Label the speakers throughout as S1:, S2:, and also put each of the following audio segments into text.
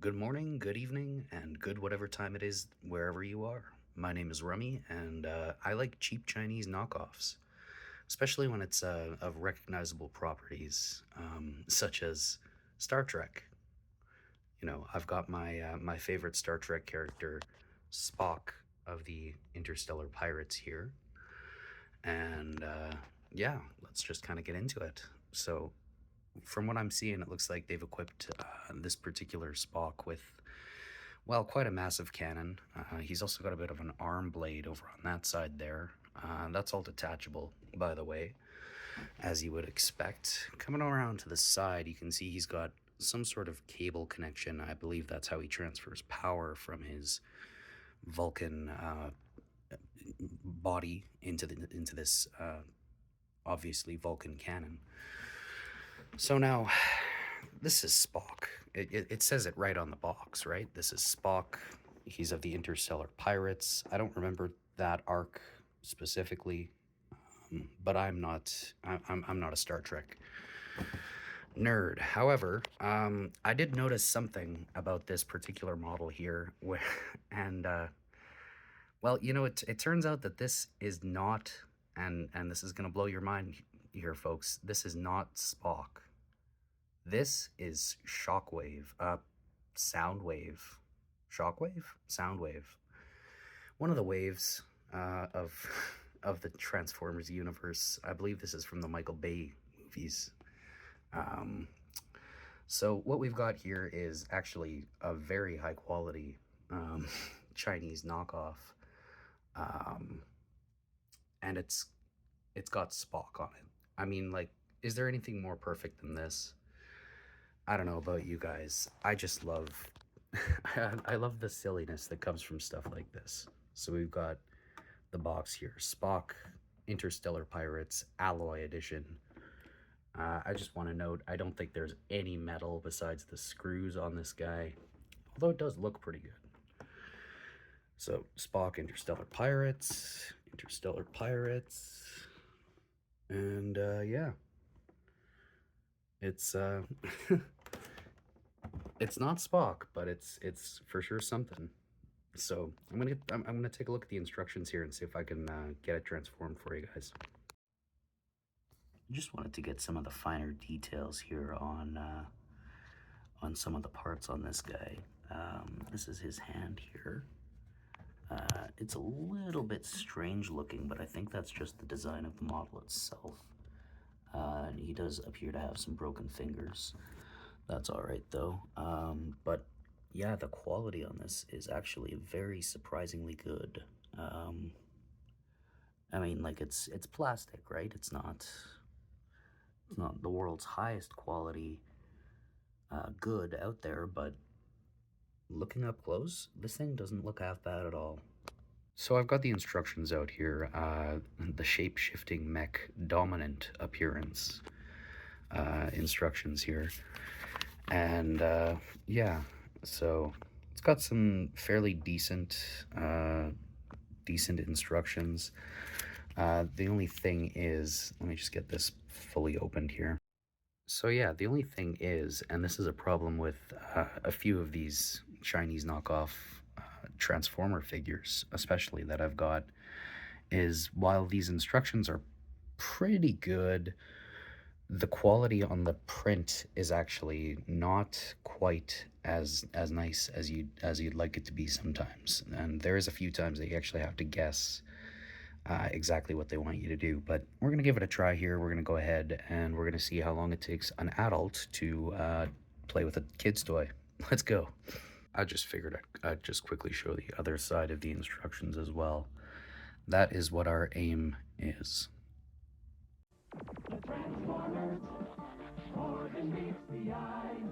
S1: Good morning, good evening, and good whatever time it is wherever you are. My name is Rummy, and I like cheap Chinese knockoffs, especially when it's of recognizable properties, such as Star Trek. I've got my favorite Star Trek character, Spock of the Interstellar Pirates here, and yeah, let's just kind of get into it. So, from what I'm seeing, it looks like they've equipped this particular Spock with, well, quite a massive cannon. He's also got a bit of an arm blade over on that side there. That's all detachable, by the way, as you would expect. Coming around to the side, you can see he's got some sort of cable connection. I believe that's how he transfers power from his Vulcan body into this obviously Vulcan cannon. So now, this is Spock. It says it right on the box, right? This is Spock. He's of the Interstellar Pirates. I don't remember that arc specifically, but I'm not a Star Trek nerd. However, I did notice something about this particular model here, where, and well, it turns out that this is not, and this is gonna blow your mind here, folks. This is not Spock. This is Shockwave, Soundwave, Shockwave, Soundwave. One of the waves of of the Transformers universe. I believe this is from the Michael Bay movies. Um, so what we've got here is actually a very high quality Chinese knockoff, um, and it's got Spock on it. I mean, like, is there anything more perfect than this? I don't know about you guys. I just love I love the silliness that comes from stuff like this. So we've got the box here, Spock Interstellar Pirates Alloy Edition. I just want to note, I don't think there's any metal besides the screws on this guy, although it does look pretty good. So Spock Interstellar Pirates, and yeah, it's it's not Spock, but it's for sure something. So I'm gonna take a look at the instructions here and see if I can get it transformed for you guys. Just wanted to get some of the finer details here on some of the parts on this guy. This is his hand here. It's a little bit strange looking, but I think that's just the design of the model itself. He does appear to have some broken fingers. That's all right though. But yeah, the quality on this is actually very surprisingly good. I mean, like, it's plastic, right? It's not the world's highest quality good out there, but looking up close, this thing doesn't look half bad at all. So I've got the instructions out here. The shape-shifting mech dominant appearance instructions here, and yeah, so it's got some fairly decent instructions. The only thing is, let me just get this fully opened here. So yeah, the only thing is, and this is a problem with a few of these Chinese knockoff Transformer figures, especially that I've got, is while these instructions are pretty good, the quality on the print is actually not quite as nice as you'd like it to be sometimes. And there is a few times that you actually have to guess exactly what they want you to do. But we're going to give it a try here. We're going to go ahead and we're going to see how long it takes an adult to play with a kid's toy. Let's go. I just figured I'd just quickly show the other side of the instructions as well. That is what our aim is.
S2: The Transformers, more than meets the eye.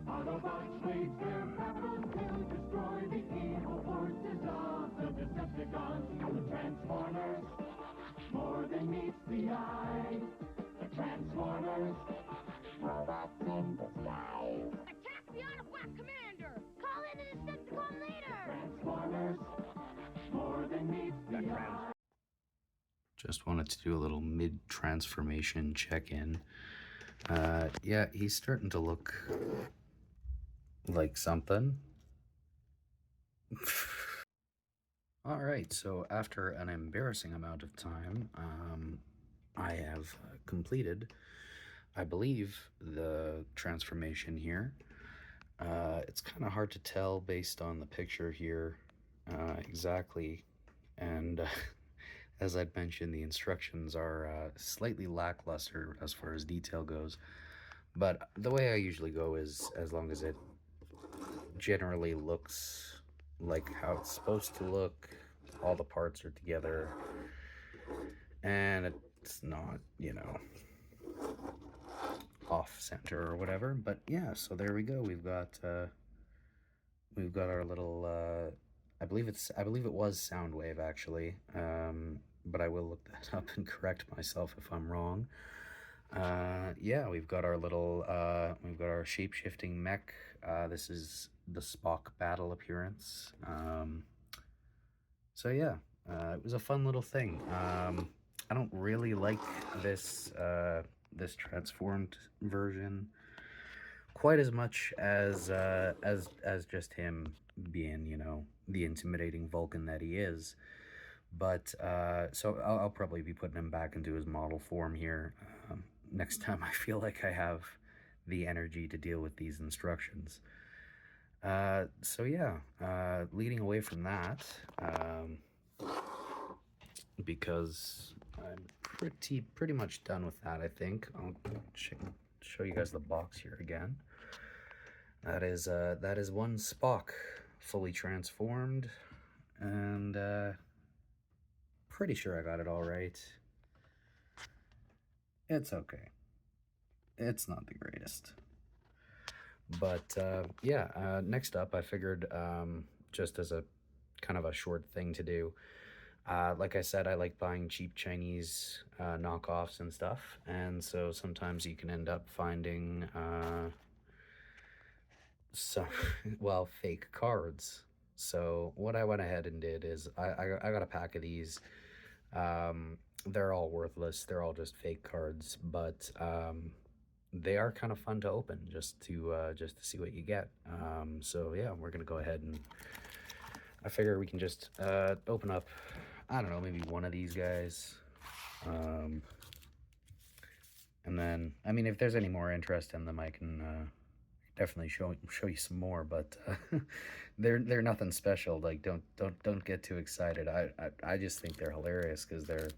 S2: Autobots wage their battles to destroy the evil forces of the Decepticons. The Transformers, more than meets the eye. The Transformers, robots in disguise.
S3: Attack the Autobot commander! Call in an Decepticon leader!
S2: Transformers, more than meets the eye.
S1: Just wanted to do a little mid-transformation check-in. Yeah, he's starting to look Like something. All right, so after an embarrassing amount of time, I have completed, I believe, the transformation here. It's kind of hard to tell based on the picture here exactly, and as I'd mentioned, the instructions are slightly lackluster as far as detail goes. But the way I usually go is as long as it generally looks like how it's supposed to look, all the parts are together, and it's not, off center or whatever. But yeah, so there we go. We've got our little I believe it was Soundwave actually. But I will look that up and correct myself if I'm wrong. Yeah, we've got our shape-shifting mech. This is the Spock battle appearance. So yeah, it was a fun little thing. I don't really like this transformed version quite as much as just him being, the intimidating Vulcan that he is. But so I'll probably be putting him back into his model form here next time I feel like I have the energy to deal with these instructions. So yeah, leading away from that, because I'm pretty much done with that. I think I'll show you guys the box here again. That is one Spock fully transformed, and pretty sure I got it all right. It's okay. It's not the greatest. But yeah, next up, I figured just as a kind of a short thing to do. Like I said, I like buying cheap Chinese knockoffs and stuff, and so sometimes you can end up finding some, well, fake cards. So what I went ahead and did is I got a pack of these. They're all worthless. They're all just fake cards, but they are kind of fun to open just to see what you get. So yeah, we're gonna go ahead and I figure we can just open up, I don't know, maybe one of these guys. And then, I mean, if there's any more interest in them, I can definitely show you some more. But they're nothing special. Like, don't get too excited. I just think they're hilarious because they're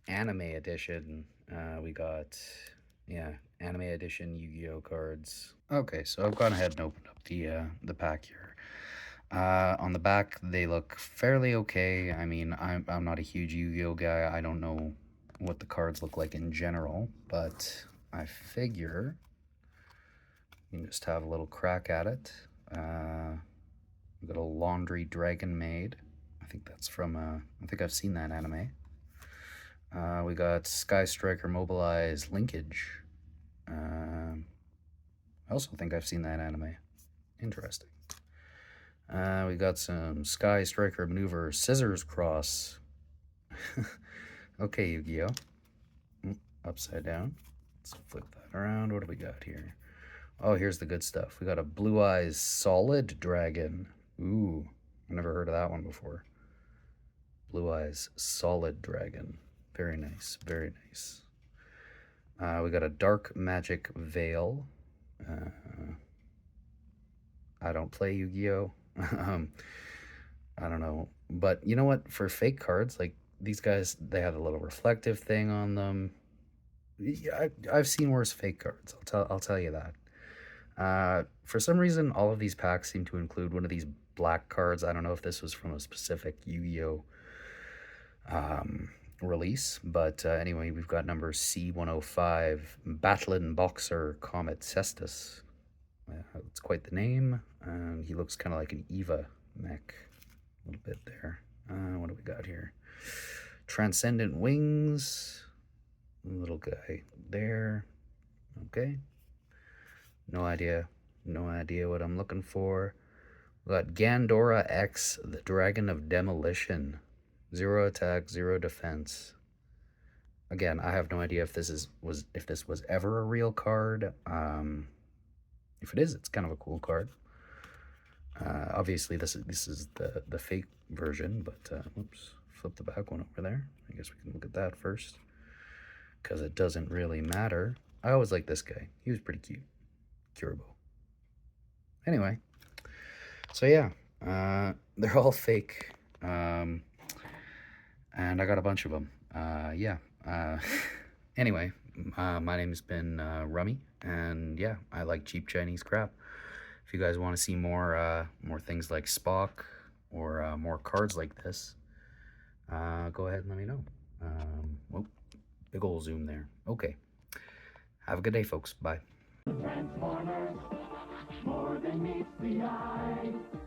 S1: anime edition. We got, yeah, anime edition Yu-Gi-Oh cards. Okay, so I've gone ahead and opened up the pack here. On the back, they look fairly okay. I mean, I'm not a huge Yu-Gi-Oh guy. I don't know what the cards look like in general, but I figure you can just have a little crack at it. We've got a Laundry Dragon Maid. I think that's from, I think I've seen that anime. We got Sky Striker Mobilize Linkage. I also think I've seen that anime. Interesting. We got some Sky Striker Maneuver Scissors Cross. Okay, Yu-Gi-Oh! Upside down. Let's flip that around. What do we got here? Oh, here's the good stuff. We got a Blue Eyes Solid Dragon. Ooh, I never heard of that one before. Blue Eyes Solid Dragon. Very nice, very nice. We got a Dark Magic Veil. I don't play Yu-Gi-Oh! I don't know. But you know what? For fake cards, like these guys, they have a little reflective thing on them. Yeah, I've seen worse fake cards. I'll tell you that. For some reason, all of these packs seem to include one of these black cards. I don't know if this was from a specific Yu-Gi-Oh release, but anyway, we've got number C105, Battling Boxer Comet Cestus. It's quite the name. He looks kind of like an Eva mech, a little bit there. What do we got here? Transcendent Wings, little guy there. Okay. No idea what I'm looking for. We got Gandora X, the Dragon of Demolition. 0 attack, 0 defense. Again, I have no idea if this was ever a real card. If it is, it's kind of a cool card. Obviously, this is the fake version, but oops, flip the back one over there. I guess we can look at that first, because it doesn't really matter. I always liked this guy. He was pretty cute. Curable. Anyway, so yeah, they're all fake, and I got a bunch of them. Yeah. Anyway, my name's been Rummy, and yeah, I like cheap Chinese crap. If you guys want to see more things like Spock or more cards like this, go ahead and let me know. Oh, big ol' zoom there. Okay. Have a good day, folks. Bye.
S2: Transformers, more than meets the eye.